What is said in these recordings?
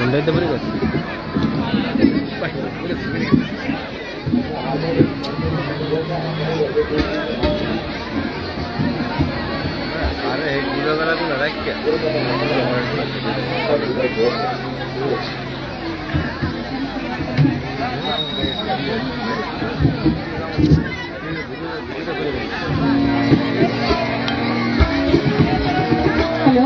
Honda beri kan? अरे पूरा वाला तो लड़ा क्या? हेलो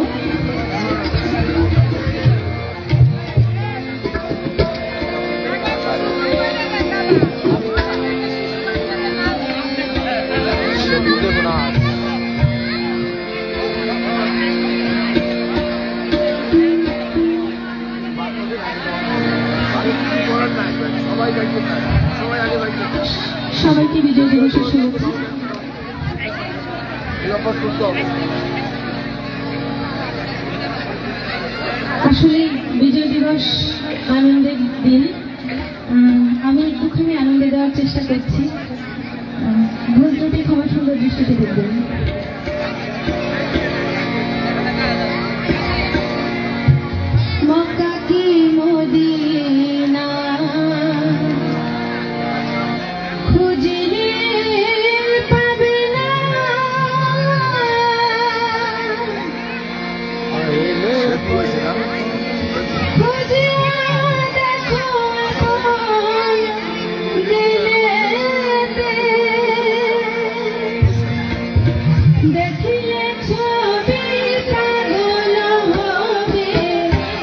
সবাইকে বিজয় দিবসের শুভেচ্ছা। আসলে বিজয় দিবস আনন্দের দিন, আমি একটুখানি আনন্দে দেওয়ার চেষ্টা করছি, ভুল ত্রুটি ক্ষমা সুন্দর দৃষ্টিতে দেখবেন। মক্কা কি মদিনা খুঁজলে পাবে না, খুঁজিয়া দেখো দিলেতে, দেখিলে ছবি পাগল হবে,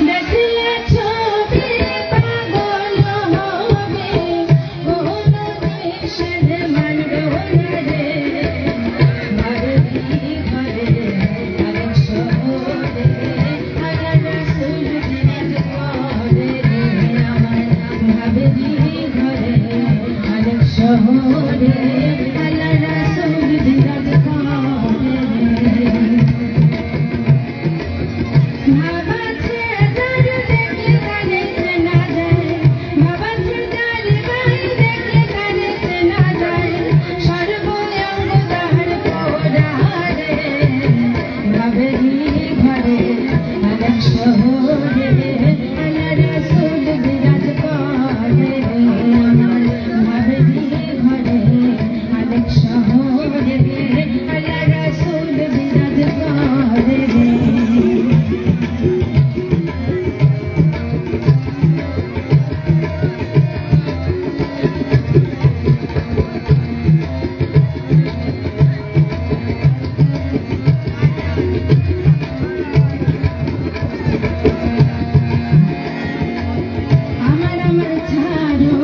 দেখিলে ছবি পাগল হবে, কোন দেশের মানব রে ভারতী ঘরে আরেক শহরে আল্লাহ রাসূল বিরাজ করে রে, আমার ভারতী ঘরে আরেক শহরে আল্লাহ রাসূল বিরাজ করে রে। ভাবাছে যার দেখলে তারে চেনা যায়, ভাবাছে যার ভাই দেখলে তারে চেনা যায়, সর্বঙ্গ তাহার পোড়ারে ভাবেরি ঘরে আরেক শহরে আল্লাহ রাসূল বিরাজ করে রে, আমার ভাবেরি ঘরে আরেক শহরে আল্লাহ রাসূল বিরাজ করে রে। আমার আমার ছাড়ো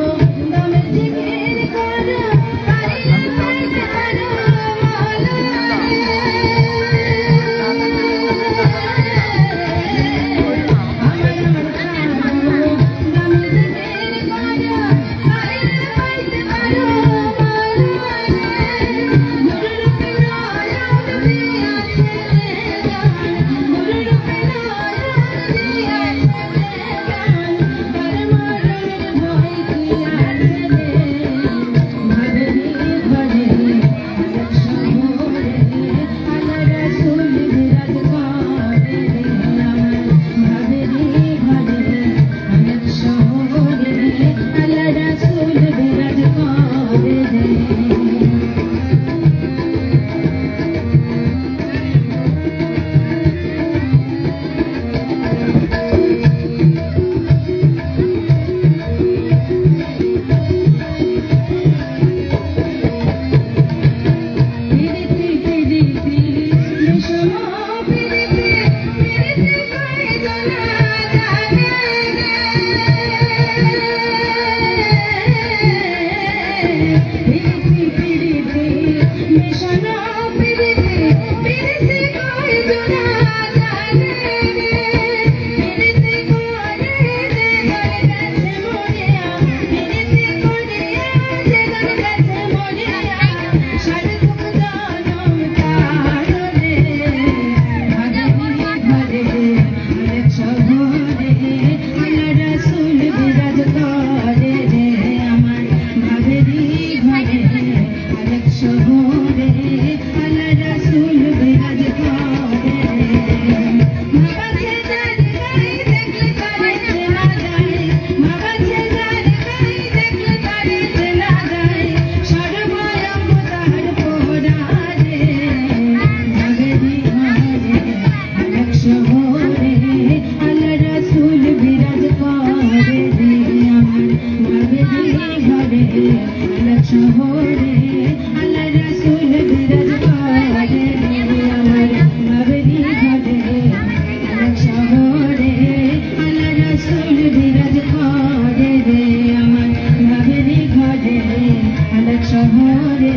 দমের জিকির করো, পারিলে পাইতে পারো মওলারে। আমার আমার ছাড়ো দমের জিকির করো, পারিলে পাইতে পারো মওলারে। গুরুরূপে নয়ন দিয়াছে গান, গুরুরূপে নয়ন দিয়াছে গান, তার মরণের ভয় কি আছে রে, ভাবেরি ঘরে আরেক শহরে আল্লাহ রাসূল বিরাজ করে রে, আমার ভাবেরি ঘরে আরেক শহরে আল্লাহ রাসূল বিরাজ করে রে। পিরিতি পিরিতি বিষম পিরিতি, পিরিতি কয়জনা জানে রে, পিরিতি পিরিতি বিষম পিরিতি, পিরিতি কয়জনা জানে রে, পিরিতি করে সার্থক জনম তারে ভাগেরি ঘরে আরেক শহরে আল্লাহ রাসূল বিরাজ করে রে আমার ভাগেরি ঘরে আরেক শহরে আল্লাহ রাসূল বিরাজ করে মা বাছে যার গায়ে দেখলে তারে চেনা যায় মা বাছে যার গায়ে দেখলে তারে চেনা যায় সর্বরঙ্গ তার পোড়ারে ভাগেরি ঘরে আরেক শহরে আল্লাহ রাসূল বিরাজ করে রে আমার ভাগেরি ঘরে আরেক শহরে আল্লাহ রাসূল বিরাজ করে রে আমার ভাগেরি ঘরে আরেক শহরে আল্লাহ রাসূল বিরাজ করে রে আমার ভাগেরি ঘরে আরেক শহরে